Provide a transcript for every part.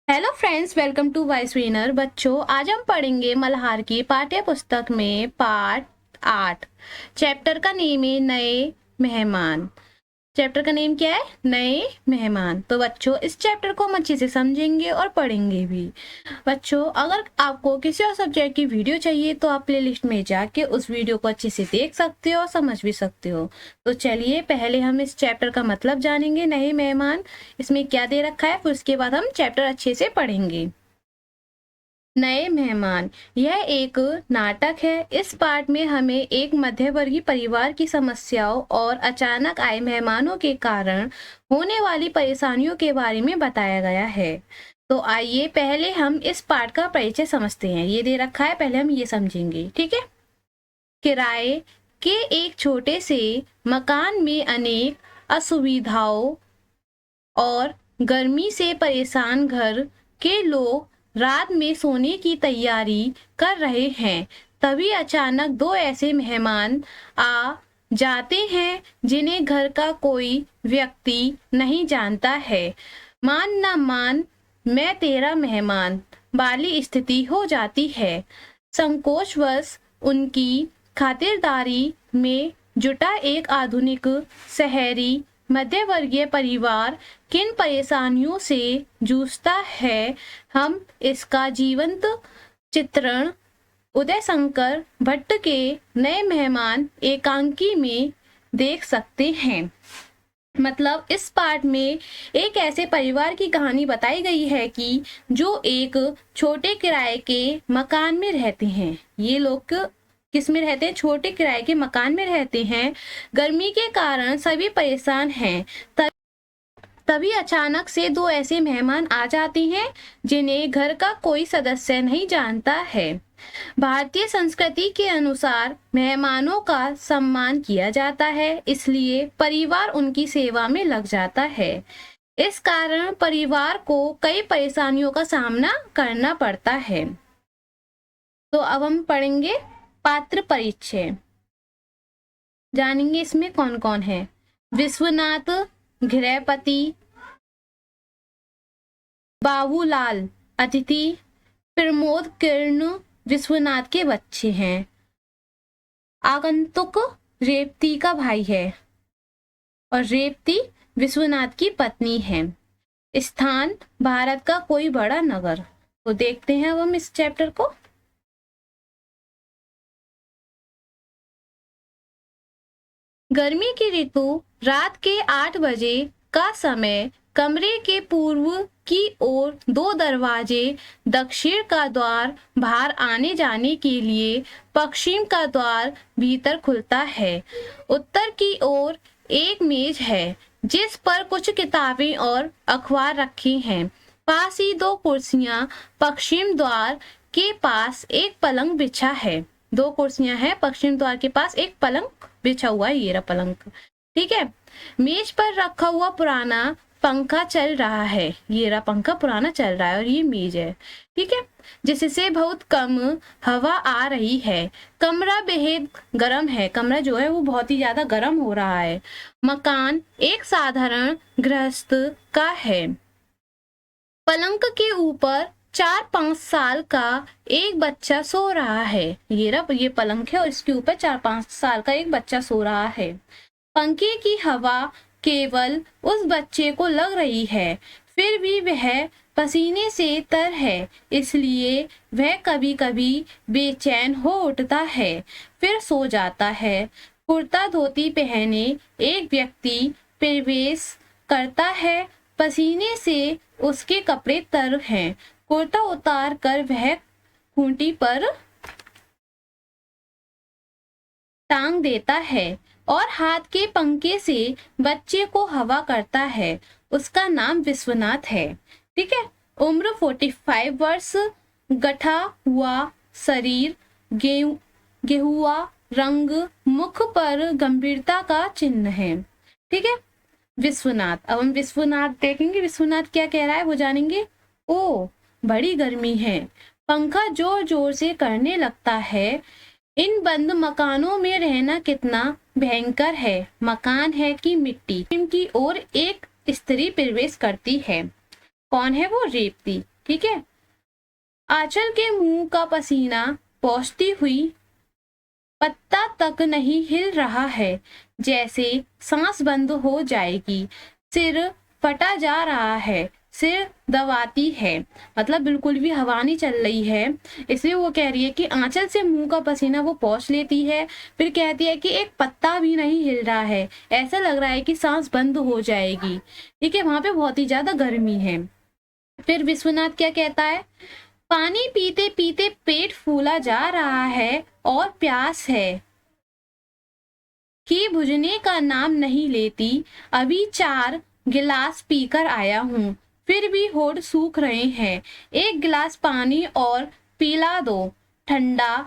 Hello friends, welcome to Voice Winner. बच्चों, आज हम पढ़ेंगे मल्हार की पाठ्य पुस्तक में पाठ 8। चैप्टर का नेम है नए मेहमान। चैप्टर का नेम क्या है? नए मेहमान। तो बच्चों, इस चैप्टर को हम अच्छे से समझेंगे और पढ़ेंगे भी। बच्चों, अगर आपको किसी और सब्जेक्ट की वीडियो चाहिए तो आप प्लेलिस्ट में जाके उस वीडियो को अच्छे से देख सकते हो और समझ भी सकते हो। तो चलिए पहले हम इस चैप्टर का मतलब जानेंगे, नए मेहमान इसमें क्या दे रखा है, फिर उसके बाद हम चैप्टर अच्छे से पढ़ेंगे। नए मेहमान यह एक नाटक है। इस पाठ में हमें एक मध्यवर्गीय परिवार की समस्याओं और अचानक आए मेहमानों के कारण होने वाली परेशानियों के बारे में बताया गया है। तो आइए पहले हम इस पाठ का परिचय समझते हैं। ये दे रखा है, पहले हम ये समझेंगे, ठीक है। किराए के एक छोटे से मकान में अनेक असुविधाओं और गर्मी से परेशान घर के लोग रात में सोने की तैयारी कर रहे हैं। तभी अचानक दो ऐसे मेहमान आ जाते हैं जिन्हें घर का कोई व्यक्ति नहीं जानता है। मान न मान मैं तेरा मेहमान वाली स्थिति हो जाती है। संकोचवश उनकी खातिरदारी में जुटा एक आधुनिक शहरी मध्यवर्गीय परिवार किन परेशानियों से जूझता है, हम इसका जीवंत चित्रण उदय शंकर भट्ट के नए मेहमान एकांकी में देख सकते हैं। मतलब इस पाठ में एक ऐसे परिवार की कहानी बताई गई है कि जो एक छोटे किराए के मकान में रहते हैं। ये लोग किस में रहते हैं? छोटे किराए के मकान में रहते हैं। गर्मी के कारण सभी परेशान हैं। तभी अचानक से दो ऐसे मेहमान आ जाते हैं जिन्हें घर का कोई सदस्य नहीं जानता है। भारतीय संस्कृति के अनुसार मेहमानों का सम्मान किया जाता है, इसलिए परिवार उनकी सेवा में लग जाता है। इस कारण परिवार को कई परेशानियों का सामना करना पड़ता है। तो अब हम पढ़ेंगे पात्र परिचय, जानेंगे इसमें कौन कौन है। विश्वनाथ गृहपति, बाबूलाल अतिथि, प्रमोद किरण विश्वनाथ के बच्चे हैं। आगंतुक रेवती का भाई है और रेवती विश्वनाथ की पत्नी है। स्थान भारत का कोई बड़ा नगर। तो देखते हैं अब हम इस चैप्टर को। गर्मी की ऋतु, रात के 8 बजे का समय। कमरे के पूर्व की ओर 2 दरवाजे, दक्षिण का द्वार बाहर आने जाने के लिए, पश्चिम का द्वार भीतर खुलता है। उत्तर की ओर एक मेज है जिस पर कुछ किताबें और अखबार रखे हैं। पास ही 2 कुर्सियां, पश्चिम द्वार के पास एक पलंग बिछा है। 2 कुर्सियां हैं, पश्चिम द्वार के पास एक पलंग बिछा हुआ है। ये रहा पलंग, ठीक है। मेज पर रखा हुआ पुराना पंखा चल रहा है। ये रहा पंखा पुराना चल रहा है और ये मेज है, ठीक है, जिससे बहुत कम हवा आ रही है। कमरा बेहद गर्म है। कमरा जो है वो बहुत ही ज्यादा गर्म हो रहा है। मकान एक साधारण गृहस्थ का है। पलंग के ऊपर 4-5 साल का एक बच्चा सो रहा है। ये पलंग है और इसके ऊपर 4-5 साल का एक बच्चा सो रहा है। पंखे की हवा केवल उस बच्चे को लग रही है, फिर भी वह पसीने से तर है, इसलिए वह कभी कभी बेचैन हो उठता है, फिर सो जाता है। कुर्ता धोती पहने एक व्यक्ति प्रवेश करता है। पसीने से उसके कपड़े तर हैं। कुर्ता उतार कर वह खूंटी पर टांग देता है और हाथ के पंखे से बच्चे को हवा करता है। उसका नाम विश्वनाथ है, ठीक है। उम्र 45 वर्ष, गठा हुआ शरीर, गेहुआ रंग, मुख पर गंभीरता का चिन्ह है, ठीक है। विश्वनाथ, अब हम विश्वनाथ देखेंगे। विश्वनाथ क्या कह रहा है वो जानेंगे। ओ, बड़ी गर्मी है। पंखा जोर जोर से करने लगता है। इन बंद मकानों में रहना कितना भयंकर है। मकान है कि मिट्टी। इनकी ओर एक स्त्री प्रवेश करती है। कौन है वो? रेवती। ठीक है। आंचल के मुंह का पसीना पहुंचती हुई, पत्ता तक नहीं हिल रहा है, जैसे सांस बंद हो जाएगी। सिर फटा जा रहा है, सिर दबाती है, मतलब बिल्कुल भी हवा नहीं चल रही है। इसलिए वो कह रही है कि आंचल से मुंह का पसीना वो पोंछ लेती है। फिर कहती है कि एक पत्ता भी नहीं हिल रहा है, ऐसा लग रहा है कि सांस बंद हो जाएगी। ठीक है, वहां पे बहुत ही ज्यादा गर्मी है। फिर विश्वनाथ क्या कहता है, पानी पीते पीते पेट फूला जा रहा है और प्यास है कि बुझने का नाम नहीं लेती। अभी 4 गिलास पीकर आया हूँ, फिर भी होठ सूख रहे हैं। एक गिलास पानी और पिला दो, ठंडा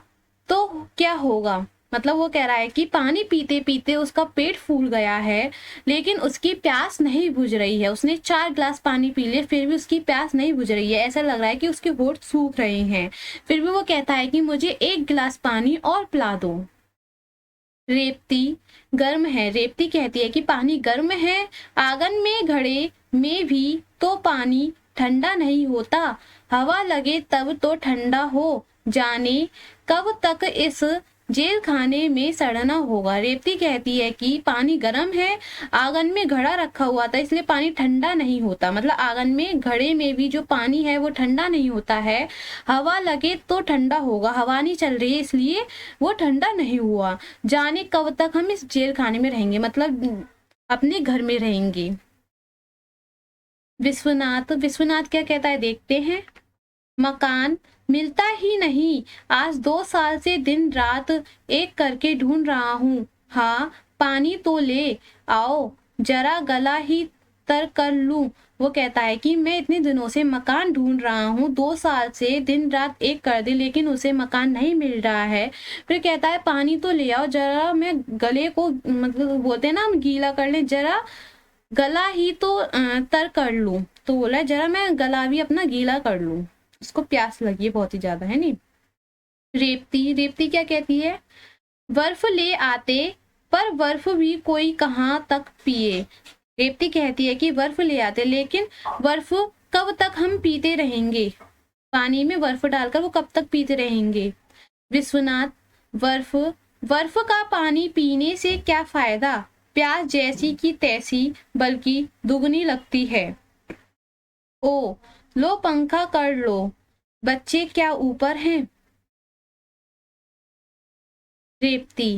तो क्या होगा। मतलब वो कह रहा है कि पानी पीते पीते उसका पेट फूल गया है, लेकिन उसकी प्यास नहीं बुझ रही है। उसने 4 गिलास पानी पी लिए, फिर भी उसकी प्यास नहीं बुझ रही है। ऐसा लग रहा है कि उसके होठ सूख रहे हैं। फिर भी वो कहता है कि मुझे 1 गिलास पानी और पिला दो। रेवती गर्म है। रेवती कहती है कि पानी गर्म है, आंगन में घड़े में भी तो पानी ठंडा नहीं होता। हवा लगे तब तो ठंडा हो, जाने कब तक इस जेल खाने में सड़ना होगा। रेवती कहती है कि पानी गर्म है, आंगन में घड़ा रखा हुआ था, इसलिए पानी ठंडा नहीं होता। मतलब आंगन में घड़े में भी जो पानी है वो ठंडा नहीं होता है। हवा लगे तो ठंडा होगा, हवा नहीं चल रही है इसलिए वो ठंडा नहीं हुआ। जाने कब तक हम इस जेल खाने में रहेंगे, मतलब अपने घर में रहेंगे। विश्वनाथ क्या कहता है देखते हैं। मकान मिलता ही नहीं, आज 2 साल से दिन रात एक करके ढूंढ रहा हूँ। हाँ, पानी तो ले आओ, जरा गला ही तर कर लूं। वो कहता है कि मैं इतने दिनों से मकान ढूंढ रहा हूँ, 2 साल से दिन रात एक कर दे, लेकिन उसे मकान नहीं मिल रहा है। फिर कहता है पानी तो ले आओ, जरा मैं गले को, मतलब बोलते हैं ना हम, गीला कर ले, जरा गला ही तो तर कर लूं। तो बोला जरा मैं गला भी अपना गीला कर लूं, उसको प्यास लगी है बहुत ही ज्यादा, है नहीं। रेवती क्या कहती है, बर्फ ले आते, पर बर्फ भी कोई कहाँ तक पिए। रेवती कहती है कि बर्फ ले आते, लेकिन बर्फ कब तक हम पीते रहेंगे। पानी में बर्फ डालकर वो कब तक पीते रहेंगे। विश्वनाथ, बर्फ बर्फ का पानी पीने से क्या फायदा, प्यास जैसी की तैसी, बल्कि दुगनी लगती है। ओ, लो पंखा कर लो, बच्चे क्या ऊपर हैं। रेवती,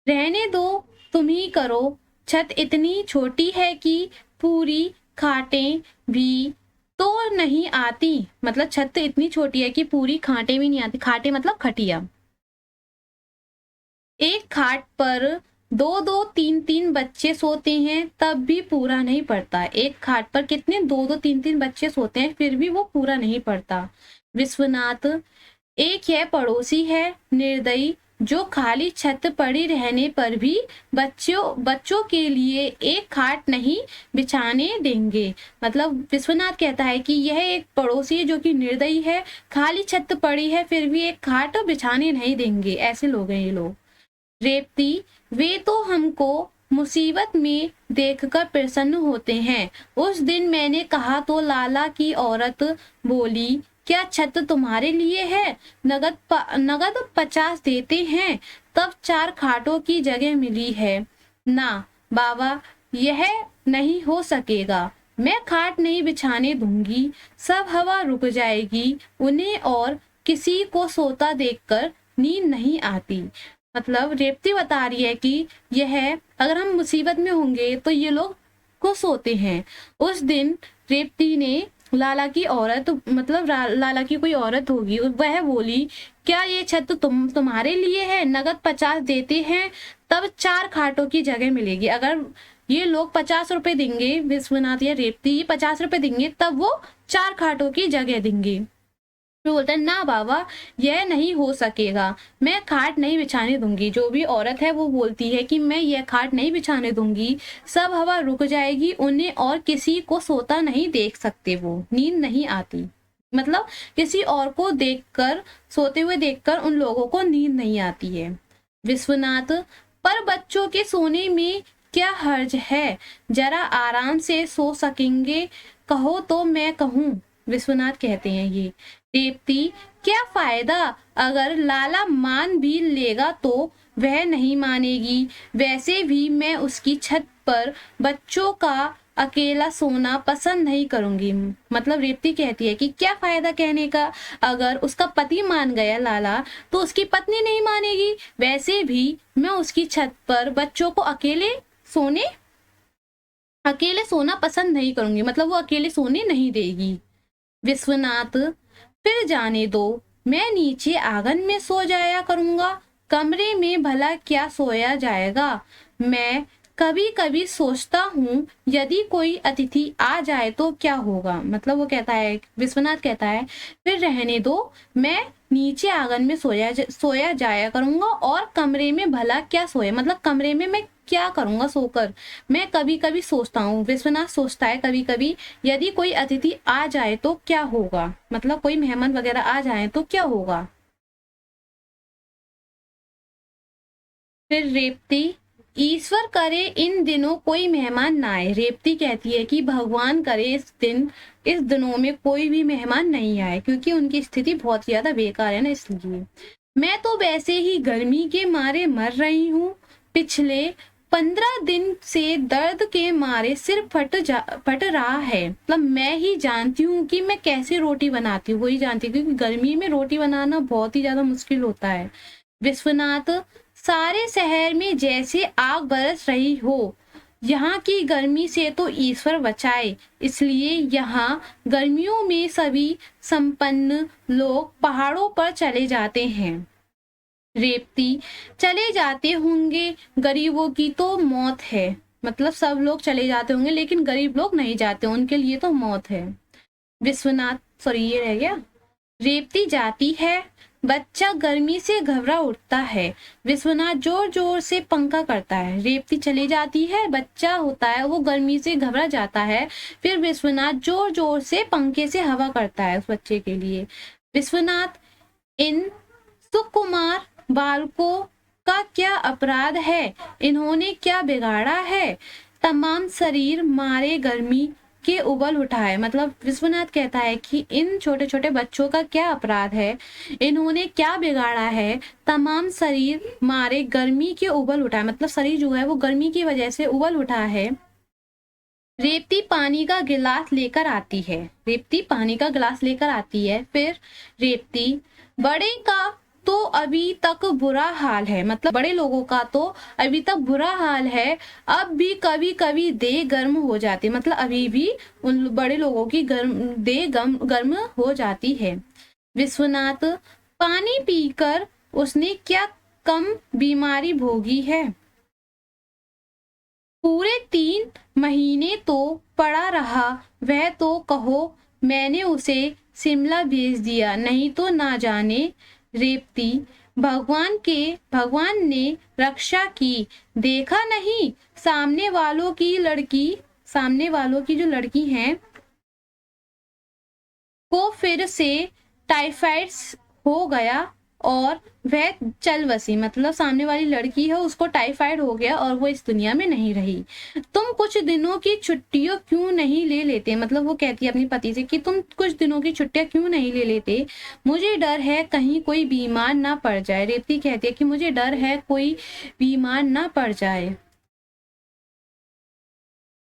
रहने दो, तुम ही करो, छत इतनी छोटी है कि पूरी खाटें भी तो नहीं आती। मतलब छत इतनी छोटी है कि पूरी खाटें भी नहीं आती। खाटें मतलब खटिया। एक खाट पर 2-2, 3-3 बच्चे सोते हैं, तब भी पूरा नहीं पड़ता। एक खाट पर कितने 2-2, 3-3 बच्चे सोते हैं, फिर भी वो पूरा नहीं पड़ता। विश्वनाथ, एक यह पड़ोसी है निर्दयी, जो खाली छत पड़ी रहने पर भी बच्चों के लिए एक खाट नहीं बिछाने देंगे। मतलब विश्वनाथ कहता है कि यह एक पड़ोसी है जो कि निर्दयी है, खाली छत पड़ी है फिर भी एक खाट बिछाने नहीं देंगे। ऐसे लोग हैं ये लोग। रेवती, वे तो हमको मुसीबत में देखकर प्रसन्न होते हैं। उस दिन मैंने कहा तो लाला की औरत बोली, क्या छत तुम्हारे लिए है, नगद 50 देते हैं, तब 4 खाटों की जगह मिली है। ना बाबा, यह नहीं हो सकेगा, मैं खाट नहीं बिछाने दूंगी, सब हवा रुक जाएगी, उन्हें और किसी को सोता देखकर नींद नहीं आती। मतलब रेवती बता रही है कि यह, अगर हम मुसीबत में होंगे तो ये लोग खुश होते हैं। उस दिन रेवती ने लाला की औरत, मतलब लाला की कोई औरत होगी, वह बोली, क्या ये छत तुम्हारे लिए है, नगद 50 देते हैं, तब 4 खाटों की जगह मिलेगी। अगर ये लोग 50 रुपए देंगे, विश्वनाथ या रेवती 50 रुपए देंगे, तब वो 4 खाटों की जगह देंगे। फिर बोलता है, ना बाबा, यह नहीं हो सकेगा, मैं खाट नहीं बिछाने दूंगी। जो भी औरत है वो बोलती है कि मैं यह खाट नहीं बिछाने दूंगी, सब हवा रुक जाएगी, उन्हें और किसी को सोता नहीं देख सकते, वो नींद नहीं आती। मतलब किसी और को देखकर, सोते हुए देखकर उन लोगों को नींद नहीं आती है। विश्वनाथ, पर बच्चों के सोने में क्या हर्ज है, जरा आराम से सो सकेंगे, कहो तो मैं कहूँ। विश्वनाथ कहते हैं ये। रेवती, क्या फायदा, अगर लाला मान भी लेगा तो वह नहीं मानेगी, वैसे भी मैं उसकी छत पर बच्चों का अकेला सोना पसंद नहीं करूंगी। मतलब रेवती कहती है कि क्या फायदा कहने का, अगर उसका पति मान गया लाला तो उसकी पत्नी नहीं मानेगी, वैसे भी मैं उसकी छत पर बच्चों को अकेले सोना पसंद नहीं करूंगी, मतलब वो अकेले सोने नहीं देगी। विश्वनाथ, फिर जाने दो, मैं नीचे आंगन में सो जाया करूंगा, कमरे में भला क्या सोया जाएगा। मैं कभी कभी सोचता हूँ यदि कोई अतिथि आ जाए तो क्या होगा। मतलब वो कहता है, विश्वनाथ कहता है फिर रहने दो, मैं नीचे आंगन में सोया जाया करूंगा और कमरे में भला क्या सोए, मतलब कमरे में मैं क्या करूंगा सोकर। मैं कभी कभी सोचता हूँ, विश्वनाथ सोचता है कभी कभी, यदि कोई अतिथि आ जाए तो क्या होगा, मतलब कोई मेहमान वगैरह आ जाए तो क्या होगा। फिर रेवती, ईश्वर करे इन दिनों कोई मेहमान ना आए। रेवती कहती है कि भगवान करे इस दिनों में कोई भी मेहमान नहीं आए, क्योंकि उनकी स्थिति बहुत ज्यादा बेकार है ना, इसलिए। मैं तो वैसे ही गर्मी के मारे मर रही हूँ, पिछले 15 दिन से दर्द के मारे सिर फट रहा है। मतलब मैं ही जानती हूँ कि मैं कैसे रोटी बनाती हूँ, वही जानती हूँ, क्योंकि गर्मी में रोटी बनाना बहुत ही ज्यादा मुश्किल होता है। विश्वनाथ, सारे शहर में जैसे आग बरस रही हो, यहाँ की गर्मी से तो ईश्वर बचाए, इसलिए यहाँ गर्मियों में सभी संपन्न लोग पहाड़ों पर चले जाते हैं। रेवती, चले जाते होंगे, गरीबों की तो मौत है। मतलब सब लोग चले जाते होंगे लेकिन गरीब लोग नहीं जाते, उनके लिए तो मौत है। विश्वनाथ, सॉरी ये रह गया। रेवती जाती है, बच्चा गर्मी से घबरा उठता है, विश्वनाथ जोर जोर से पंखा करता है। रेवती चली जाती है, बच्चा होता है वो गर्मी से घबरा जाता है, फिर विश्वनाथ जोर जोर से पंखे से हवा करता है उस बच्चे के लिए। विश्वनाथ, इन सुकुमार बालकों का क्या अपराध है, इन्होंने क्या बिगाड़ा है, तमाम शरीर मारे गर्मी के उबल उठा है। मतलब विश्वनाथ कहता है कि इन छोटे छोटे बच्चों का क्या अपराध है, इन्होंने क्या बिगाड़ा है, तमाम शरीर मारे गर्मी के उबल उठा है, मतलब शरीर जो है वो गर्मी की वजह से उबल उठा है। रेवती पानी का गिलास लेकर आती है। रेवती पानी का गिलास लेकर आती है। फिर रेवती, बड़े का तो अभी तक बुरा हाल है, मतलब बड़े लोगों का तो अभी तक बुरा हाल है, अब भी कभी कभी देह गर्म हो जाती, मतलब अभी भी उन बड़े लोगों की देह गर्म हो जाती है। विश्वनाथ, पानी पीकर उसने क्या कम बीमारी भोगी है, पूरे 3 महीने तो पड़ा रहा, वह तो कहो मैंने उसे शिमला भेज दिया, नहीं तो ना जाने। रेवती, भगवान ने रक्षा की, देखा नहीं सामने वालों की जो लड़की हैं को फिर से टाइफाइड हो गया और वह चल बसी, मतलब सामने वाली लड़की है उसको टाइफाइड हो गया और वो इस दुनिया में नहीं रही। तुम कुछ दिनों की छुट्टियां क्यों नहीं ले लेते, मतलब वो कहती है अपने पति से कि तुम कुछ दिनों की छुट्टियां क्यों नहीं ले लेते, मुझे डर है कहीं कोई बीमार ना पड़ जाए। रेवती कहती है कि मुझे डर है कोई बीमार ना पड़ जाए।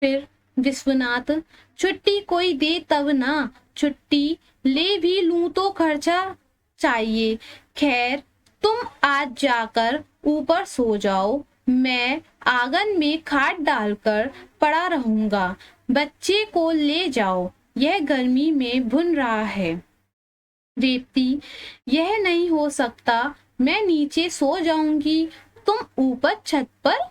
फिर विश्वनाथ, छुट्टी कोई दे तब ना, छुट्टी ले भी लूं तो खर्चा चाहिए, खैर तुम आज जाकर ऊपर सो जाओ, मैं आंगन में खाट डालकर पड़ा रहूंगा, बच्चे को ले जाओ, यह गर्मी में भुन रहा है। रेवती, यह नहीं हो सकता, मैं नीचे सो जाऊंगी, तुम ऊपर छत पर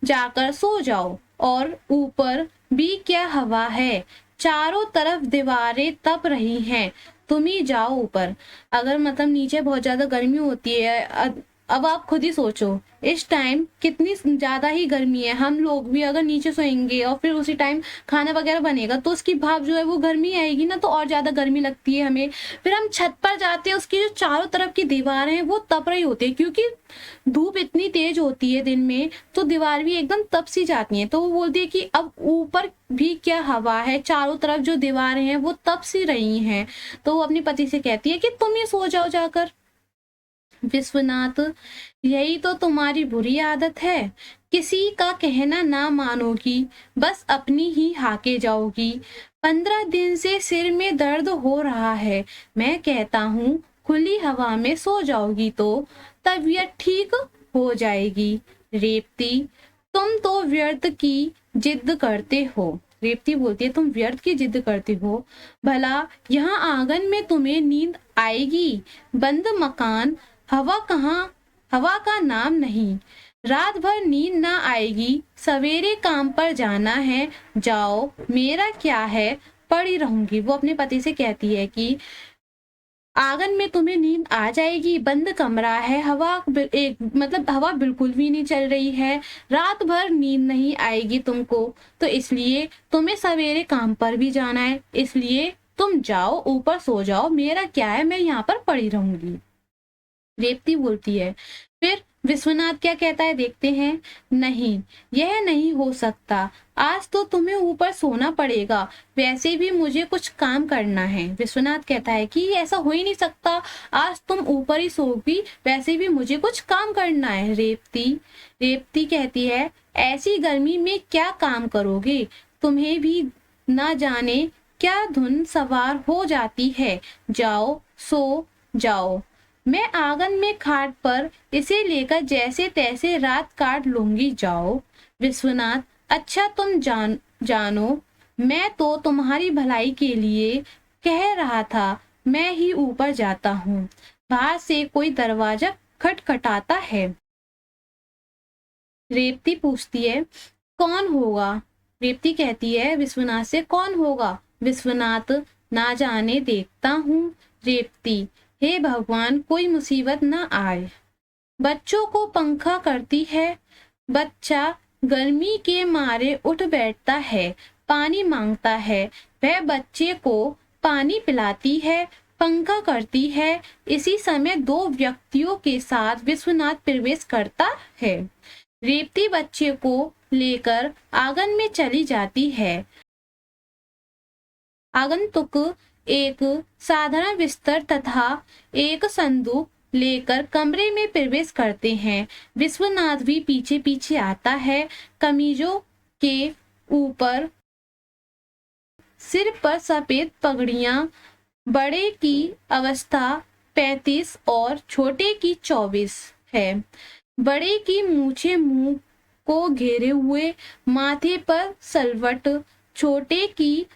जाकर सो जाओ, और ऊपर भी क्या हवा है, चारों तरफ दीवारें तप रही हैं, तुम ही जाओ ऊपर। अगर मतलब नीचे बहुत ज्यादा गर्मी होती है, अब आप खुद ही सोचो, इस टाइम कितनी ज्यादा ही गर्मी है। हम लोग भी अगर नीचे सोएंगे और फिर उसी टाइम खाना वगैरह बनेगा तो उसकी भाप जो है वो गर्मी आएगी ना, तो और ज्यादा गर्मी लगती है हमें। फिर हम छत पर जाते हैं, उसकी जो चारों तरफ की दीवारें हैं वो तप रही होती है, क्योंकि धूप इतनी तेज होती है दिन में, तो दीवार भी एकदम तप सी जाती है। तो वो बोलती है कि अब ऊपर भी क्या हवा है, चारों तरफ जो दीवारें हैं वो तप सी रही हैं। तो वो अपने पति से कहती है कि तुम ही सो जाओ जाकर। विश्वनाथ, यही तो तुम्हारी बुरी आदत है, किसी का कहना ना मानोगी, बस अपनी ही हाके जाओगी। 15 दिन से सिर में दर्द हो रहा है, मैं कहता हूँ खुली हवा में सो जाओगी तो तबीयत ठीक हो जाएगी। रेवती, तुम तो व्यर्थ की जिद करते हो। रेवती बोलती है, तुम व्यर्थ की जिद करते हो, भला यहाँ आंगन में तुम्हें नींद आएगी? बंद मकान, हवा कहाँ, हवा का नाम नहीं। रात भर नींद ना आएगी, सवेरे काम पर जाना है, जाओ, मेरा क्या है, पड़ी रहूंगी। वो अपने पति से कहती है कि आंगन में तुम्हें नींद आ जाएगी, बंद कमरा है, हवा बिल्कुल भी नहीं चल रही है, रात भर नींद नहीं आएगी तुमको, तो इसलिए तुम्हें सवेरे काम पर भी जाना है, इसलिए तुम जाओ ऊपर सो जाओ, मेरा क्या है, मैं यहाँ पर पड़ी रहूंगी। रेवती बोलती है। फिर विश्वनाथ क्या कहता है देखते हैं। नहीं, यह नहीं हो सकता, आज तो तुम्हें ऊपर सोना पड़ेगा, वैसे भी मुझे कुछ काम करना है। विश्वनाथ कहता है कि ऐसा हो ही नहीं सकता, आज तुम ऊपर ही सोओगी, वैसे भी मुझे कुछ काम करना है। रेवती कहती है, ऐसी गर्मी में क्या काम करोगे, तुम्हें भी ना जाने क्या धुन सवार हो जाती है, जाओ सो जाओ, मैं आंगन में खाट पर इसे लेकर जैसे तैसे रात काट लूंगी, जाओ। विश्वनाथ, अच्छा तुम जानो, मैं तो तुम्हारी भलाई के लिए कह रहा था, मैं ही ऊपर जाता हूँ। बाहर से कोई दरवाजा खटखटाता है। रेवती पूछती है, कौन होगा? रेवती कहती है विश्वनाथ से, कौन होगा? विश्वनाथ, ना जाने, देखता हूँ। रेवती, हे भगवान, कोई मुसीबत ना आए। बच्चों को पंखा करती है, बच्चा गर्मी के मारे उठ बैठता है, पानी मांगता है, वह बच्चे को पानी पिलाती है, पंखा करती है। इसी समय 2 व्यक्तियों के साथ विश्वनाथ प्रवेश करता है। रेवती बच्चे को लेकर आंगन में चली जाती है। आगंतुक एक साधारण बिस्तर तथा एक संदूक लेकर कमरे में प्रवेश करते हैं। विश्वनाथ भी पीछे पीछे आता है। कमीजों के ऊपर सिर पर सफेद पगड़ियां, बड़े की अवस्था 35 और छोटे की 24 है। बड़े की मूछें मुंह को घेरे हुए, माथे पर सलवट, छोटे की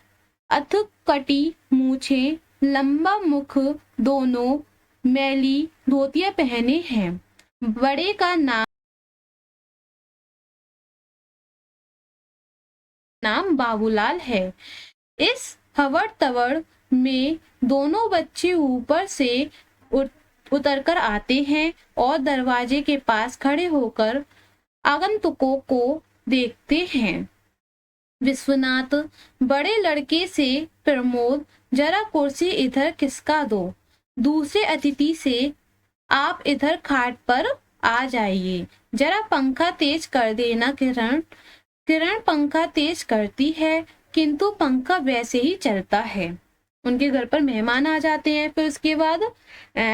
अधकटी मूछें, लंबा मुख, दोनों मैली धोतियां पहने हैं। बड़े का नाम बाबूलाल है। इस हवड़ तवड़ में दोनों बच्चे ऊपर से उतरकर आते हैं और दरवाजे के पास खड़े होकर आगंतुकों को देखते हैं। विश्वनाथ बड़े लड़के से, प्रमोद, जरा कुर्सी इधर खिसका दो। दूसरे अतिथि से, आप इधर खाट पर आ जाइए। जरा पंखा तेज कर देना किरण। किरण पंखा तेज करती है, किंतु पंखा वैसे ही चलता है। उनके घर पर मेहमान आ जाते हैं। फिर उसके बाद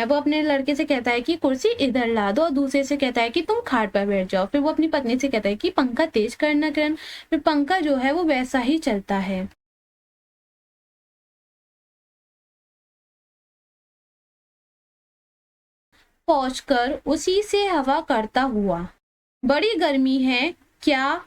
वो अपने लड़के से कहता है कि कुर्सी इधर ला दो, और दूसरे से कहता है कि तुम खाट पर बैठ जाओ। फिर वो अपनी पत्नी से कहता है कि पंखा तेज करना किरण। फिर पंखा जो है वो वैसा ही चलता है। पहुंचकर उसी से हवा करता हुआ, बड़ी गर्मी है, क्या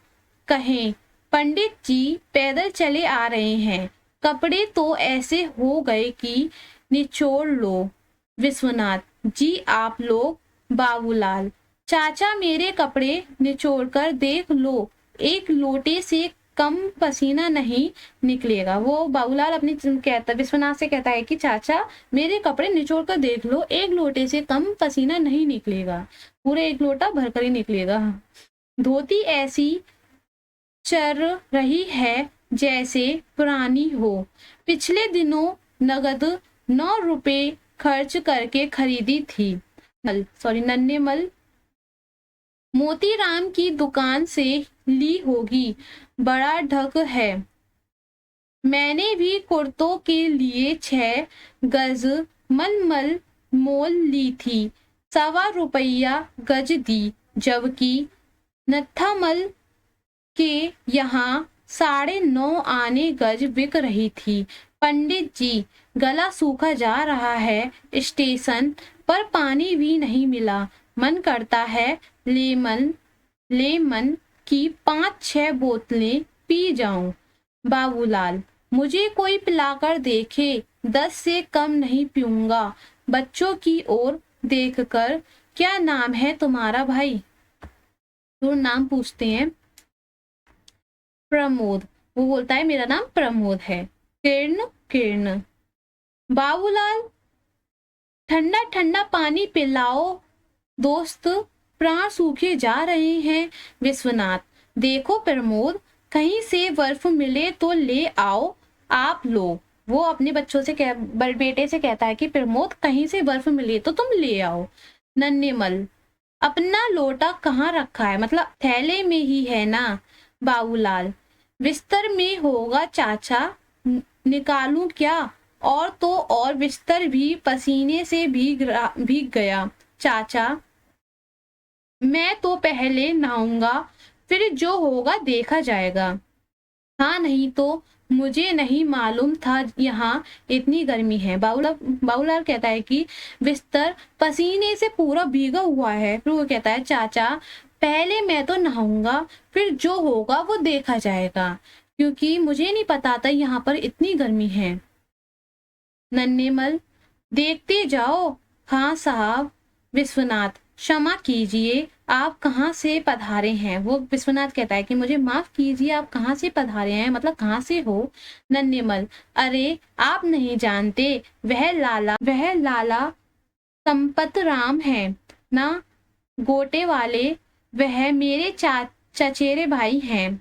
कहें। पंडित जी पैदल चले आ रहे हैं, कपड़े तो ऐसे हो गए कि निचोड़ लो। विश्वनाथ जी, आप लोग। बाबूलाल, चाचा मेरे कपड़े निचोड़ कर देख लो, एक लोटे से कम पसीना नहीं निकलेगा। वो बाबूलाल अपनी कहता विश्वनाथ से कहता है कि चाचा मेरे कपड़े निचोड़ कर देख लो, एक लोटे से कम पसीना नहीं निकलेगा, पूरे एक लोटा भरकर ही निकलेगा। धोती ऐसी चल रही है जैसे पुरानी हो, पिछले दिनों नगद 9 रुपए खर्च करके खरीदी थी। नन्हे मल मोतीराम की दुकान से ली होगी, बड़ा ढक है। मैंने भी कुर्तों के लिए 6 गज मलमल मोल ली थी, 1.25 रुपया गज दी, जबकि नत्थामल के यहाँ 9.5 आने गज बिक रही थी। पंडित जी, गला सूखा जा रहा है, स्टेशन पर पानी भी नहीं मिला, मन करता है लेमन की 5-6 बोतलें पी जाऊं। बाबूलाल, मुझे कोई पिलाकर देखे, 10 से कम नहीं पीऊंगा। बच्चों की ओर देखकर, क्या नाम है तुम्हारा भाई? तो नाम पूछते हैं। प्रमोद। वो बोलता है मेरा नाम प्रमोद है। किरण। बाबूलाल, ठंडा ठंडा पानी पिलाओ दोस्त, प्राण सूखे जा रहे हैं। विश्वनाथ, देखो प्रमोद, कहीं से बर्फ मिले तो ले आओ, आप लो। वो अपने बच्चों से बेटे से कहता है कि प्रमोद, कहीं से बर्फ मिले तो तुम ले आओ। नन्हेमल, अपना लोटा कहाँ रखा है? मतलब थैले में ही है ना। बाबूलाल, बिस्तर में होगा चाचा, निकालूं क्या? और तो और बिस्तर भी पसीने से भीग गया। चाचा, मैं तो पहले नहाऊंगा, फिर जो होगा देखा जाएगा। हाँ, नहीं तो मुझे नहीं मालूम था यहाँ इतनी गर्मी है। बाबूलाल कहता है कि बिस्तर पसीने से पूरा भीगा हुआ है। फिर वो कहता है चाचा, पहले मैं तो नहाऊंगा, फिर जो होगा वो देखा जाएगा, क्योंकि मुझे नहीं पता था यहाँ पर इतनी गर्मी है। नन्हेमल, देखते जाओ। हाँ साहब। विश्वनाथ, क्षमा कीजिए, आप कहाँ से पधारे हैं? वो विश्वनाथ कहता है कि मुझे माफ कीजिए, आप कहाँ से पधारे हैं, मतलब कहाँ से हो? नन्हेमल, अरे आप नहीं जानते, वह लाला संपत राम है ना, गोटे वाले, वह मेरे चचेरे भाई हैं।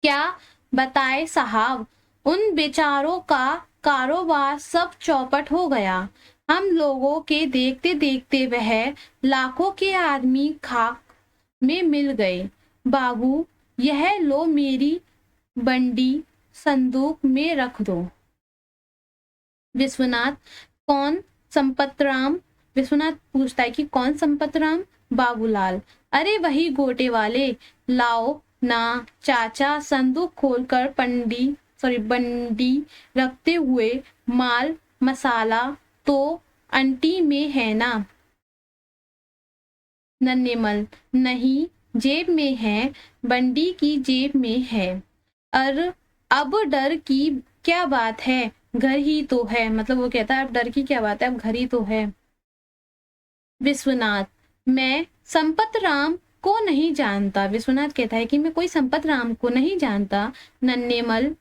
क्या बताए साहब, उन बेचारों का कारोबार सब चौपट हो गया। हम लोगों के देखते देखते वह लाखों के आदमी खाक में मिल गए। बाबू, यह लो, मेरी बंडी संदूक में रख दो। विश्वनाथ, कौन संपतराम? विश्वनाथ पूछता है कि कौन संपतराम? बाबूलाल, अरे वही गोटे वाले, लाओ ना चाचा। संदूक खोलकर बंडी रखते हुए, माल मसाला तो अंटी में है ना? नन्हेमल, नहीं, जेब में है, बंडी की जेब में है। अब डर की क्या बात है, घर ही तो है। मतलब वो कहता है अब डर की क्या बात है, अब घर ही तो है। विश्वनाथ, मैं संपत राम को नहीं जानता। विश्वनाथ कहता है कि मैं कोई संपत राम को नहीं जानता। नन्हेमल,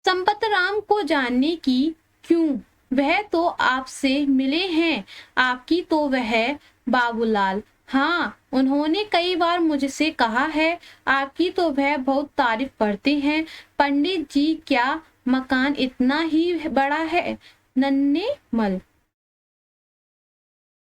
संपत राम को जानने की क्यों, वह तो आपसे मिले हैं, आपकी तो वह। बाबूलाल, हाँ, उन्होंने कई बार मुझसे कहा है, आपकी तो वह बहुत तारीफ करते हैं। पंडित जी, क्या मकान इतना ही बड़ा है? नन्हेमल,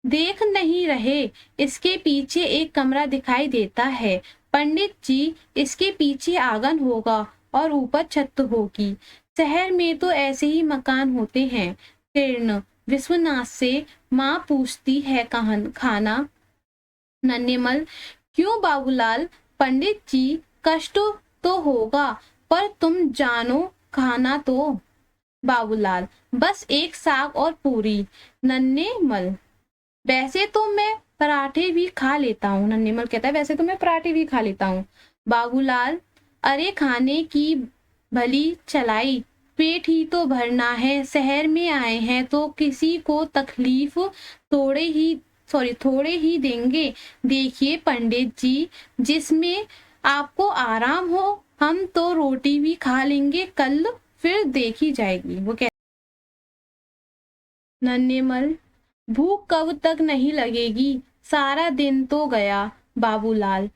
देख नहीं रहे, इसके पीछे एक कमरा दिखाई देता है। पंडित जी, इसके पीछे आंगन होगा और ऊपर छत होगी। शहर में तो ऐसे ही मकान होते हैं। किरण विश्वनाथ से माँ पूछती है खाना। नन्हेमल, क्यों बाबूलाल? पंडित जी, कष्ट तो होगा, पर तुम जानो खाना तो। बाबूलाल, बस एक साग और पूरी। नन्हेमल, वैसे तो मैं पराठे भी खा लेता हूँ। नन्हेमल कहता है वैसे तो मैं पराठे भी खा लेता हूँ। बाबूलाल, अरे खाने की भली चलाई, पेट ही तो भरना है। शहर में आए हैं तो किसी को तकलीफ थोड़े ही देंगे। देखिए पंडित जी, जिसमें आपको आराम हो हम तो रोटी भी खा लेंगे कल, फिर देखी जाएगी। वो कह नन्हेमल, भूख कब तक नहीं लगेगी, सारा दिन तो गया। बाबूलाल,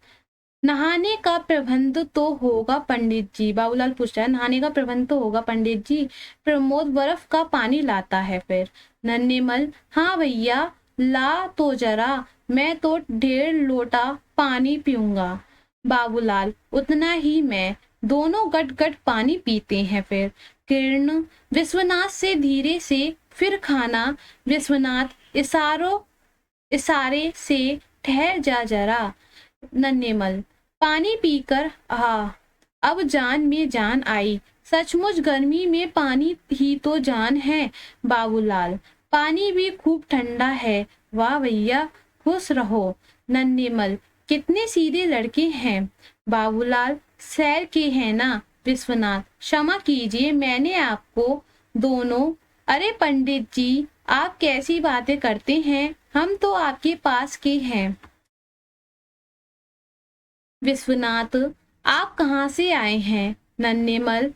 नहाने का प्रबंध तो होगा पंडित जी। बाबूलाल पूछता है, नहाने का प्रबंध तो होगा पंडित जी। प्रमोद बर्फ का पानी लाता है फिर। नन्हेमल, हाँ भैया ला तो जरा, मैं तो 1.5 लोटा पानी पीऊंगा। बाबूलाल, उतना ही मैं। दोनों गट गट पानी पीते हैं फिर। किरण विश्वनाथ से धीरे से, फिर खाना। विश्वनाथ इशारे से, ठहर जा जरा। नन्हेमल, पानी पीकर अब जान में जान आई। सचमुच गर्मी में पानी ही तो जान है। बाबूलाल, पानी भी खूब ठंडा है। वाह भैया, खुश रहो। नन्हेमल, कितने सीधे लड़के हैं। बाबूलाल, सैर के हैं ना। विश्वनाथ, क्षमा कीजिए, मैंने आपको दोनों। अरे पंडित जी, आप कैसी बातें करते हैं, हम तो आपके पास के हैं। विश्वनाथ, आप कहाँ से आए हैं। नन्हेमल,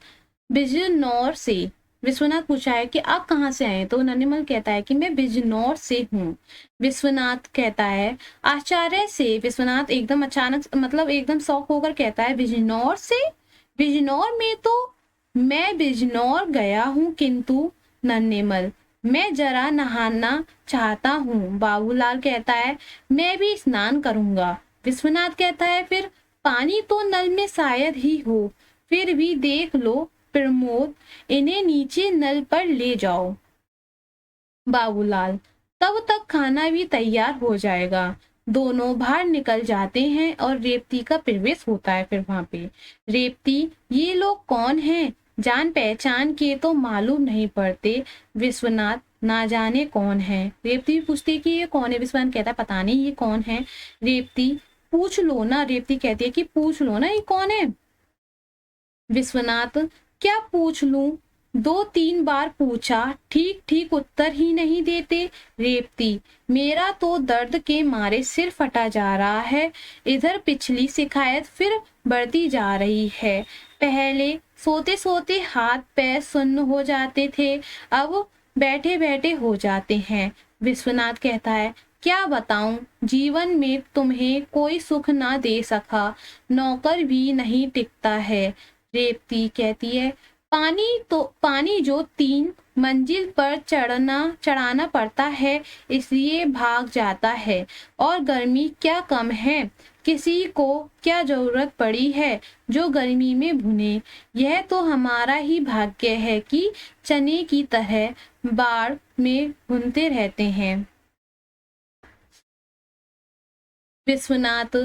बिजनौर से। विश्वनाथ पूछा है कि आप कहाँ से आए, तो नन्हेमल कहता है कि मैं बिजनौर से हूँ। विश्वनाथ कहता है, आश्चर्य से। विश्वनाथ एकदम अचानक, मतलब एकदम शौक होकर कहता है, बिजनौर से। बिजनौर में तो मैं बिजनौर गया हूँ, किंतु। नन्हेमल, मैं जरा नहाना चाहता हूँ। बाबूलाल कहता है, मैं भी स्नान करूंगा। विश्वनाथ कहता है, फिर पानी तो नल में शायद ही हो, फिर भी देख लो। प्रमोद, इन्हें नीचे नल पर ले जाओ। बाबूलाल, तब तक खाना भी तैयार हो जाएगा। दोनों बाहर निकल जाते हैं और रेवती का प्रवेश होता है फिर वहां पे। रेवती, ये लोग कौन हैं, जान पहचान के तो मालूम नहीं पड़ते। विश्वनाथ, ना जाने कौन है। रेवती पूछती कि ये कौन है। विश्वनाथ कहता है, पता नहीं ये कौन है। रेवती, पूछ लो ना। रेवती कहती है कि पूछ लो ना, ये कौन है। विश्वनाथ, क्या पूछ लूं, 2-3 बार पूछा, ठीक ठीक उत्तर ही नहीं देते। रेवती, मेरा तो दर्द के मारे सिर फटा जा रहा है। इधर पिछली शिकायत फिर बढ़ती जा रही है। पहले सोते सोते हाथ पैर सुन्न हो जाते थे, अब बैठे बैठे हो जाते हैं। विश्वनाथ कहता है, क्या बताऊं, जीवन में तुम्हें कोई सुख ना दे सका, नौकर भी नहीं टिकता है। रेवती कहती है, पानी जो 3 मंजिल पर चढ़ाना पड़ता है, इसलिए भाग जाता है। और गर्मी क्या कम है, किसी को क्या जरूरत पड़ी है जो गर्मी में भुने। यह तो हमारा ही भाग्य है कि चने की तरह बाढ़ में भुनते रहते हैं। विश्वनाथ,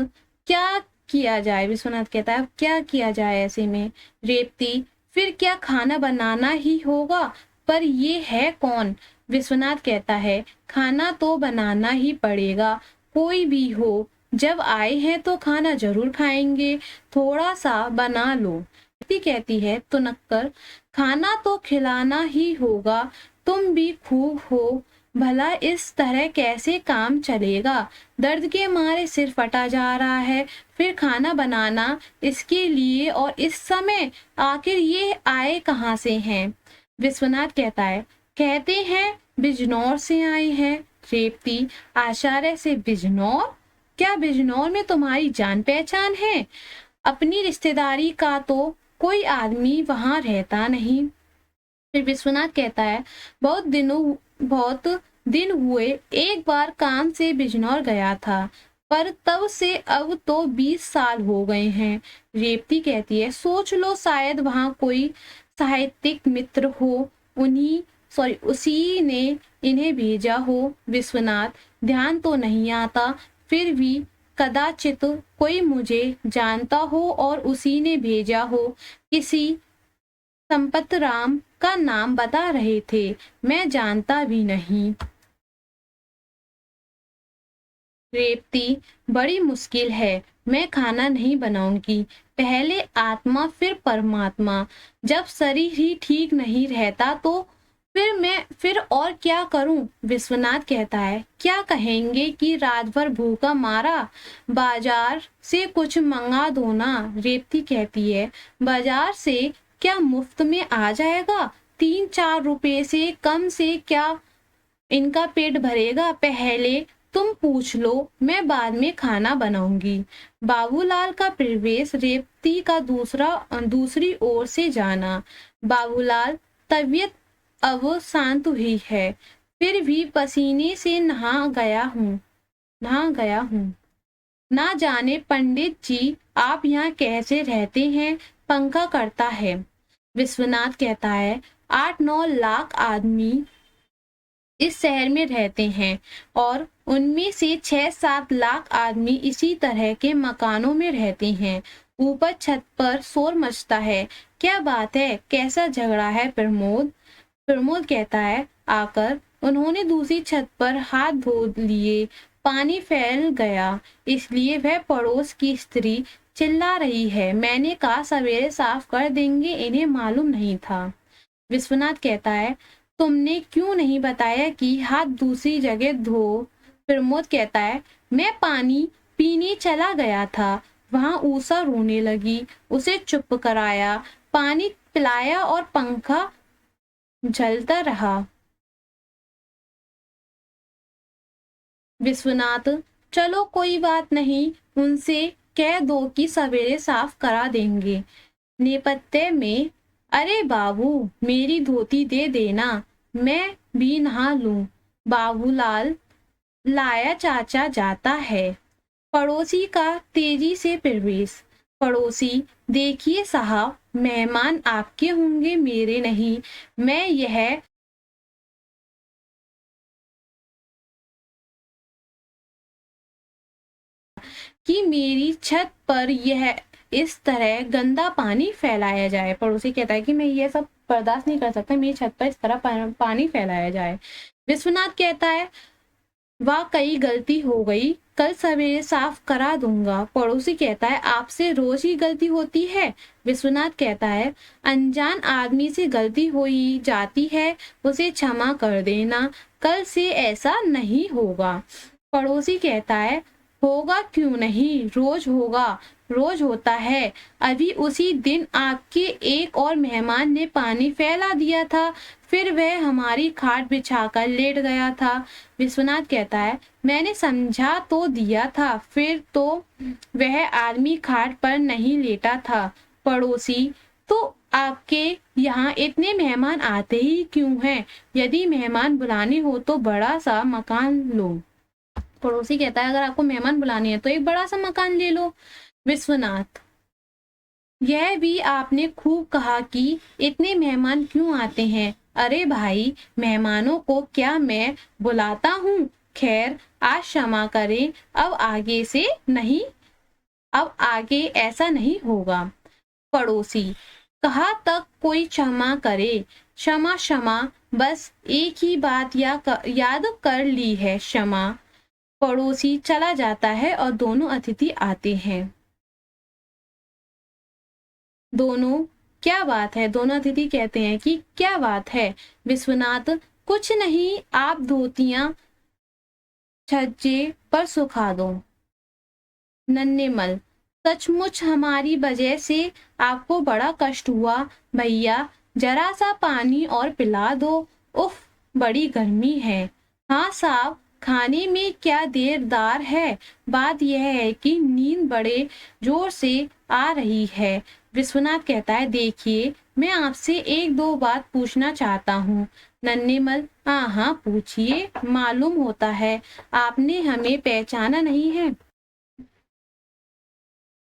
क्या किया जाए। विश्वनाथ कहता है, क्या किया जाए ऐसे में। रेवती, फिर क्या खाना बनाना ही होगा, पर ये है कौन। विश्वनाथ कहता है, खाना तो बनाना ही पड़ेगा, कोई भी हो। जब आए हैं तो खाना जरूर खाएंगे, थोड़ा सा बना लो। रेवती कहती है, तो नक्कर, खाना तो खिलाना ही होगा, तुम भी खूब हो। भला इस तरह कैसे काम चलेगा, दर्द के मारे सिर फटा जा रहा है, फिर खाना बनाना इसके लिए, और इस समय आखिर ये आए कहाँ से हैं। विश्वनाथ कहता है, कहते हैं बिजनौर से आए हैं। रेवती आश्चर्य से, बिजनौर, क्या बिजनौर में तुम्हारी जान पहचान है। अपनी रिश्तेदारी का तो कोई आदमी वहां रहता नहीं। फिर विश्वनाथ कहता है, बहुत दिन हुए, एक बार काम से बिजनौर गया था, पर तब से अब तो 20 साल हो गए हैं। रेवती कहती है, सोच लो, शायद वहां कोई साहित्यिक मित्र हो, उसी ने इन्हें भेजा हो। विश्वनाथ, ध्यान तो नहीं आता, फिर भी कदाचित कोई मुझे जानता हो और उसी ने भेजा हो। किसी संपत राम का नाम बता रहे थे, मैं जानता भी नहीं। रेवती, बड़ी मुश्किल है, मैं खाना नहीं बनाऊंगी। पहले आत्मा फिर परमात्मा, जब शरीर ही ठीक नहीं रहता तो फिर और क्या करूं? विश्वनाथ कहता है, क्या कहेंगे कि रात भर भूखा मारा, बाजार से कुछ मंगा दो ना। रेवती कहती है, बाजार से क्या मुफ्त में आ जाएगा? 3-4 रुपए से कम से क्या इनका पेट भरेगा? पहले तुम पूछ लो, मैं बाद में खाना बनाऊंगी। बाबूलाल का प्रवेश, रेवती का दूसरी ओर से जाना। बाबूलाल, तबीयत अब शांत हुई है, फिर भी पसीने से नहा गया हूँ। ना जाने पंडित जी आप यहाँ कैसे रहते हैं, पंखा करता है। विश्वनाथ कहता है, 8-9 लाख आदमी इस शहर में रहते हैं और उनमें से 6-7 लाख आदमी इसी तरह के मकानों में रहते हैं। ऊपर छत पर शोर मचता है। क्या बात है, कैसा झगड़ा है प्रमोद? प्रमोद कहता है, आकर उन्होंने दूसरी छत पर हाथ धो लिए, पानी फैल गया, इसलिए वह पड़ोस की स्त्री चिल्ला रही है। मैंने कहा सवेरे साफ कर देंगे, इन्हें मालूम नहीं था। विश्वनाथ कहता है, तुमने क्यों नहीं बताया कि हाथ दूसरी जगह धो? प्रमोद कहता है, मैं पानी पीने चला गया था, वहां ऊषा रोने लगी, उसे चुप कराया, पानी पिलाया और पंखा झलता रहा। विश्वनाथ, चलो कोई बात नहीं, उनसे कह दो कि सवेरे साफ करा देंगे। नेपथ्य में, अरे बाबू, मेरी धोती दे देना, मैं भी नहा लूं। बाबूलाल, लाया चाचा जाता है। पड़ोसी का तेजी से प्रवेश। पड़ोसी, देखिए साहब, मेहमान आपके होंगे, मेरे नहीं। मैं यह कि मेरी छत पर यह इस तरह गंदा पानी फैलाया जाए। पड़ोसी कहता है कि मैं ये सब बर्दाश्त नहीं कर सकता, मेरी छत पर इस तरह पानी फैलाया जाए। विश्वनाथ कहता है, वाकई गलती हो गई, कल सवेरे साफ करा दूंगा। पड़ोसी कहता है, आपसे रोज ही गलती होती है? विश्वनाथ कहता है, अनजान आदमी से गलती हो ही जाती है, उसे क्षमा कर देना, कल से ऐसा नहीं होगा। पड़ोसी कहता है, होगा क्यों नहीं, रोज होगा, रोज होता है। अभी उसी दिन आपके एक और मेहमान ने पानी फैला दिया था, फिर वह हमारी खाट बिछाकर लेट गया था। विश्वनाथ कहता है, मैंने समझा तो दिया था, फिर तो वह आदमी खाट पर नहीं लेटा था। पड़ोसी, तो आपके यहाँ इतने मेहमान आते ही क्यों हैं? यदि मेहमान बुलाने हो तो बड़ा सा मकान लो। पड़ोसी कहता है, अगर आपको मेहमान बुलाने हैं तो एक बड़ा सा मकान ले लो। विश्वनाथ, यह भी आपने खूब कहा कि इतने मेहमान क्यों आते हैं। अरे भाई, मेहमानों को क्या मैं बुलाता हूँ? खैर, आज क्षमा करें, अब आगे ऐसा नहीं होगा। पड़ोसी, कहा तक कोई क्षमा करे? क्षमा क्षमा, बस एक ही बात याद कर ली है, क्षमा। पड़ोसी चला जाता है और दोनों अतिथि आते हैं। क्या बात है? दोनों अतिथि कहते हैं कि क्या बात है? विश्वनाथ, कुछ नहीं, आप धोतियां छज्जे पर सुखा दो। नन्हेमल, सचमुच हमारी वजह से आपको बड़ा कष्ट हुआ, भैया जरा सा पानी और पिला दो। उफ, बड़ी गर्मी है। हाँ साहब, खाने में क्या देरदार है, बात यह है कि नींद बड़े जोर से आ रही है। विश्वनाथ कहता है, देखिए, मैं आपसे एक दो बात पूछना चाहता हूँ। नन्हेमल, हाँ पूछिए, मालूम होता है आपने हमें पहचाना नहीं है।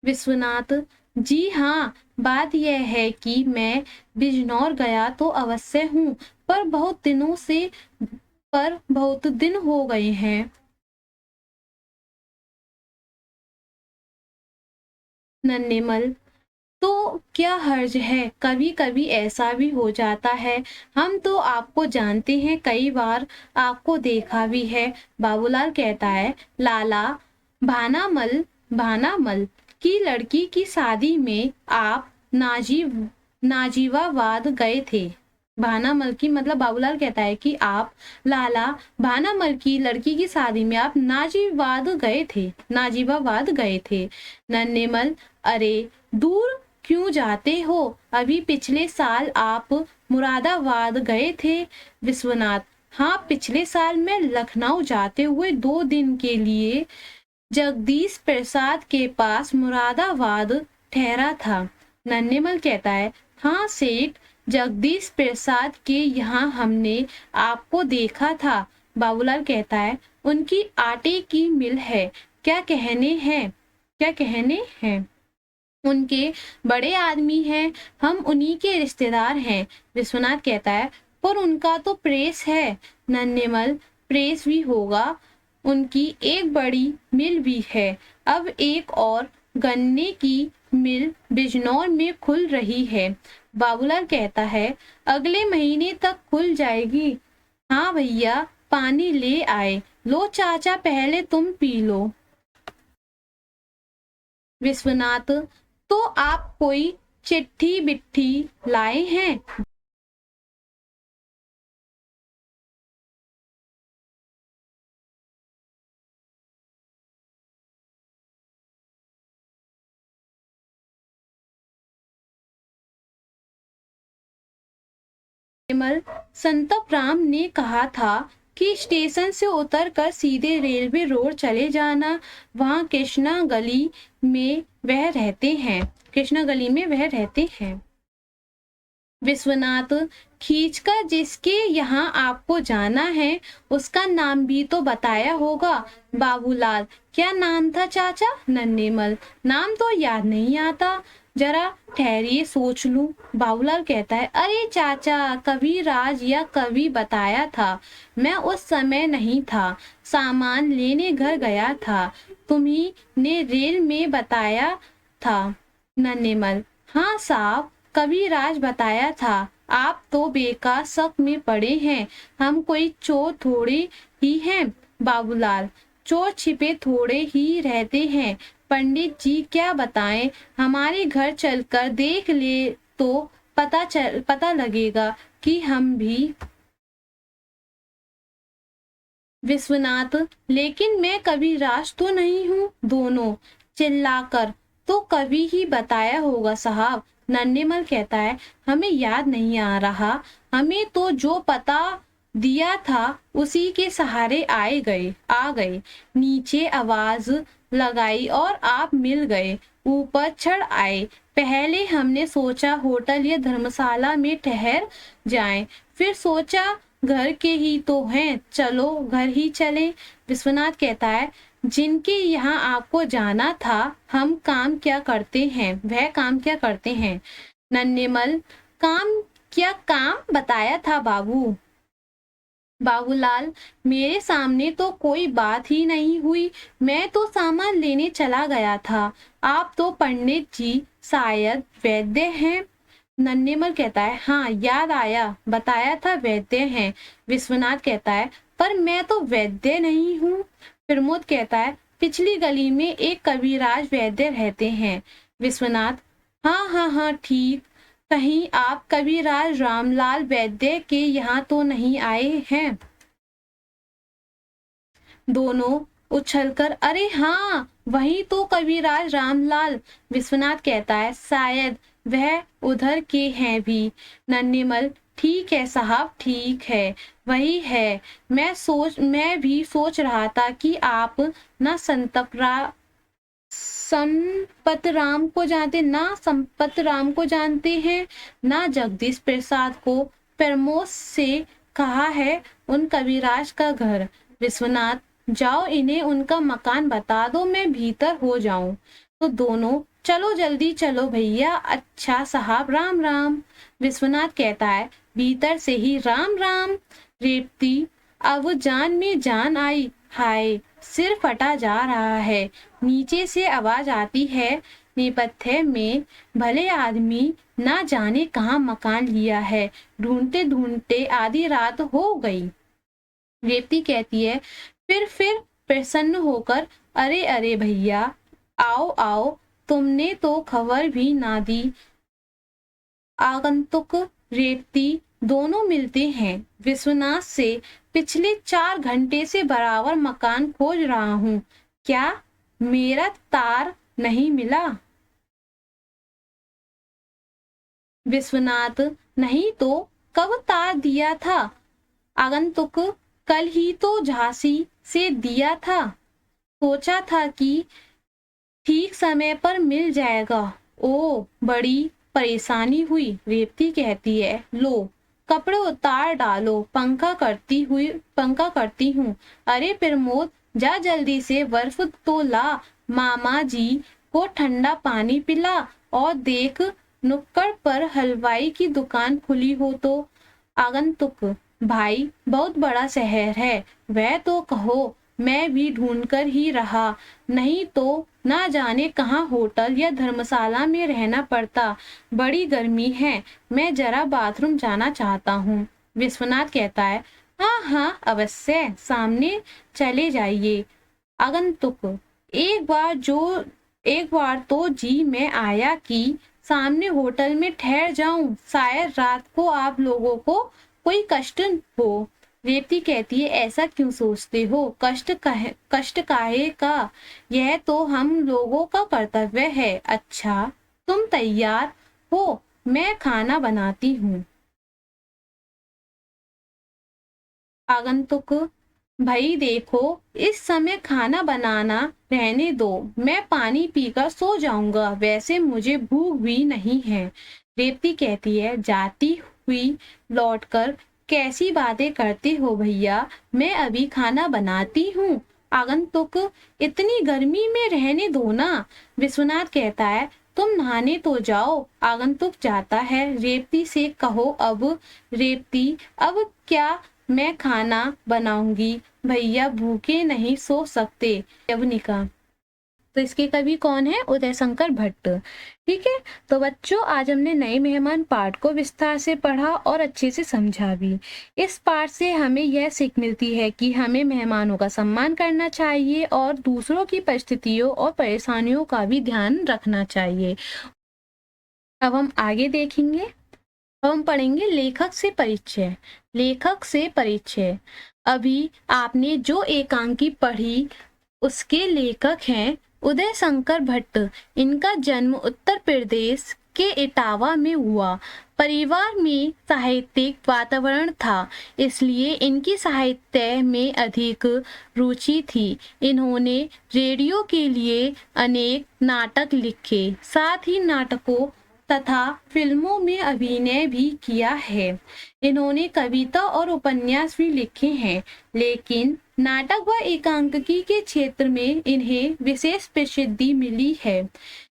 विश्वनाथ, जी हाँ, बात यह है कि मैं बिजनौर गया तो अवश्य हूँ, पर बहुत दिन हो गए हैं। नन्हेमल, तो क्या हर्ज है, कभी कभी ऐसा भी हो जाता है। हम तो आपको जानते हैं, कई बार आपको देखा भी है। बाबूलाल कहता है, लाला भानामल की लड़की की शादी में आप नाजीवाबाद गए थे। भानामल की मतलब बाबूलाल कहता है कि आप लाला भानामल की लड़की की शादी में आप नाजीबाबाद गए थे। नन्हेमल, अरे दूर क्यों जाते हो, अभी पिछले साल आप मुरादाबाद गए थे। विश्वनाथ, हाँ पिछले साल मैं लखनऊ जाते हुए 2 दिन के लिए जगदीश प्रसाद के पास मुरादाबाद ठहरा था। नन्हेमल कहता है, हाँ सेठ, जगदीश प्रसाद के यहाँ हमने आपको देखा था। बाबूलाल कहता है, उनकी आटे की मिल है, क्या कहने हैं, उनके बड़े आदमी हैं, हम उन्हीं के रिश्तेदार हैं। विश्वनाथ कहता है, पर उनका तो प्रेस है। नन्हेमल, प्रेस भी होगा, उनकी एक बड़ी मिल भी है। अब एक और गन्ने की मिल बिजनौर में खुल रही है। बाबूलाल कहता है, अगले महीने तक खुल जाएगी। हाँ भैया, पानी ले आए, लो चाचा पहले तुम पी लो। विश्वनाथ, तो आप कोई चिट्ठी बिट्ठी लाए हैं? विमल, संतप राम ने कहा था कि स्टेशन से उतरकर सीधे रेलवे रोड चले जाना, वहाँ कृष्णा गली में वह रहते हैं। विश्वनाथ, खींचकर जिसके यहाँ आपको जाना है उसका नाम भी तो बताया होगा। बाबूलाल, क्या नाम था चाचा? नन्हेमल, नाम तो याद नहीं आता, जरा ठहरिए सोच लूं। बाबूलाल कहता है, अरे चाचा, कविराज या कवि बताया था, मैं उस समय नहीं था, सामान लेने घर गया था, तुम्ही ने रेल में बताया था। नन्हेमल, हाँ साहब, कविराज बताया था। आप तो बेकार शक में पड़े हैं, हम कोई चोर थोड़े ही हैं। बाबूलाल, चोर छिपे थोड़े ही रहते हैं, पंडित जी क्या बताएं, हमारे घर चलकर देख ले तो पता लगेगा कि हम भी। विश्वनाथ, लेकिन मैं कविराज तो नहीं हूँ। दोनों चिल्लाकर, तो कवि ही बताया होगा साहब। नन्हेमल कहता है, हमें याद नहीं आ रहा, हमें तो जो पता दिया था उसी के सहारे आ गए, नीचे आवाज लगाई और आप मिल गए, ऊपर चढ़ आए। पहले हमने सोचा होटल या धर्मशाला में ठहर जाएं, फिर सोचा घर के ही तो हैं, चलो घर ही चले। विश्वनाथ कहता है, जिनके यहाँ आपको जाना था, हम काम क्या करते हैं, वह काम क्या करते हैं? नन्हेमल, काम बताया था बाबू। बाबूलाल, मेरे सामने तो कोई बात ही नहीं हुई, मैं तो सामान लेने चला गया था। आप तो पंडित जी शायद वैद्य हैं। नन्हेमल कहता है, हाँ याद आया, बताया था वैद्य हैं। विश्वनाथ कहता है, पर मैं तो वैद्य नहीं हूँ। प्रमोद कहता है, पिछली गली में एक कविराज वैद्य रहते हैं। विश्वनाथ, हाँ हाँ हाँ ठीक, कहीं आप कविराज रामलाल वैद्य के यहाँ तो नहीं आए हैं? दोनों उछलकर, अरे हाँ वही तो कविराज रामलाल। विश्वनाथ कहता है, शायद वह उधर के हैं भी। नन्हेमल, ठीक है साहब, ठीक है, वही है। मैं भी सोच रहा था कि आप ना संपत राम को जानते हैं, ना जगदीश प्रसाद को। प्रमोद से कहा है उन कविराज का घर। विश्वनाथ, जाओ इन्हें उनका मकान बता दो, मैं भीतर हो जाऊं। तो दोनों, चलो जल्दी चलो भैया, अच्छा साहब, राम राम। विश्वनाथ कहता है, भीतर से ही राम राम। रेवती, अब जान में जान आई, हाय सिर फटा जा रहा है। नीचे से आवाज आती है, नेपथ्य में भले आदमी ना जाने कहाँ मकान लिया है, ढूंढते ढूंढते आधी रात हो गई। रेवती कहती है, फिर प्रसन्न होकर, अरे अरे भैया, आओ आओ, तुमने तो खबर भी ना दी। आगंतुक रेवती दोनों मिलते हैं। विश्वनाथ से पिछले 4 घंटे से बराबर मकान खोज रहा हूँ, क्या मेरा तार नहीं मिला? विश्वनाथ, नहीं तो कब तार दिया था? आगंतुक, कल ही तो झांसी से दिया था, सोचा था कि ठीक समय पर मिल जाएगा। ओ, बड़ी परेशानी हुई। रेवती कहती है, लो कपड़े उतार डालो, पंखा करती हूँ। अरे प्रमोद, जा जल्दी से बर्फ तो ला, मामा जी को ठंडा पानी पिला, और देख नुक्कड़ पर हलवाई की दुकान खुली हो तो। आगंतुक, भाई बहुत बड़ा शहर है, वह तो कहो, मैं भी ढूंढ कर ही रहा, नहीं तो ना जाने कहाँ होटल या धर्मशाला में रहना पड़ता। बड़ी गर्मी है, मैं जरा बाथरूम जाना चाहता हूँ। विश्वनाथ कहता है, हाँ हाँ अवश्य, सामने चले जाइए। आगंतुक, एक बार तो जी मैं आया कि सामने होटल में ठहर जाऊं, शायद रात को आप लोगों को कोई कष्ट हो। रेवती कहती है, ऐसा क्यों सोचते हो? कष्ट काहे का? यह तो हम लोगों का कर्तव्य है। अच्छा, तुम तैयार हो? मैं खाना बनाती हूँ। आगंतुक, भाई देखो, इस समय खाना बनाना रहने दो, मैं पानी पीकर सो जाऊंगा, वैसे मुझे भूख भी नहीं है। रेवती कहती है, जाती हुई लौटकर कैसी बातें करते हो भैया, मैं अभी खाना बनाती हूँ। आगंतुक, इतनी गर्मी में रहने दो ना। विश्वनाथ कहता है, तुम नहाने तो जाओ। आगंतुक जाता है। रेवती से कहो अब। रेवती, अब क्या मैं खाना बनाऊंगी, भैया भूखे नहीं सो सकते। यवनिका, तो इसके कवि कौन है? उदय शंकर भट्ट। ठीक है, तो बच्चों आज हमने नए मेहमान पाठ को विस्तार से पढ़ा और अच्छे से समझा भी। इस पाठ से हमें यह सीख मिलती है कि हमें मेहमानों का सम्मान करना चाहिए और दूसरों की परिस्थितियों और परेशानियों का भी ध्यान रखना चाहिए। अब हम आगे देखेंगे। हम पढ़ेंगे लेखक से परिचय। लेखक से परिचय। अभी आपने जो एकांकी पढ़ी उसके लेखक हैं उदय शंकर भट्ट। इनका जन्म उत्तर प्रदेश के इटावा में हुआ। परिवार में साहित्यिक वातावरण था, इसलिए इनकी साहित्य में अधिक रुचि थी। इन्होंने रेडियो के लिए अनेक नाटक लिखे, साथ ही नाटकों तथा फिल्मों में अभिनय भी किया है। इन्होंने कविता और उपन्यास भी लिखे हैं, लेकिन नाटक व एकांकिकी के क्षेत्र में इन्हें विशेष प्रसिद्धि मिली है।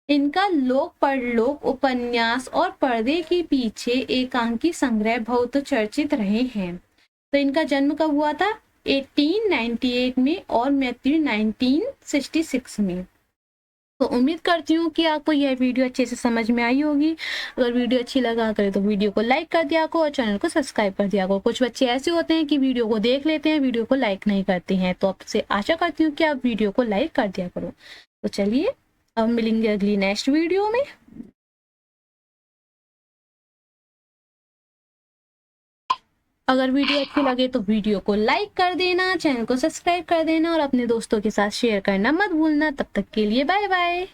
इनका लोक परलोक उपन्यास और पर्दे के पीछे एकांकी संग्रह बहुत चर्चित रहे हैं। तो इनका जन्म कब हुआ था? 1898 में और मृत्यु 1966 में। तो उम्मीद करती हूँ कि आपको यह वीडियो अच्छे से समझ में आई होगी। अगर वीडियो अच्छी लगा करे तो वीडियो को लाइक कर दिया करो और चैनल को सब्सक्राइब कर दिया करो। कुछ बच्चे ऐसे होते हैं कि वीडियो को देख लेते हैं, वीडियो को लाइक नहीं करते हैं, तो आपसे आशा करती हूँ कि आप वीडियो को लाइक कर दिया करो। तो चलिए अब मिलेंगे अगली नेक्स्ट वीडियो में। अगर वीडियो अच्छी लगे तो वीडियो को लाइक कर देना, चैनल को सब्सक्राइब कर देना और अपने दोस्तों के साथ शेयर करना मत भूलना। तब तक के लिए बाय बाय।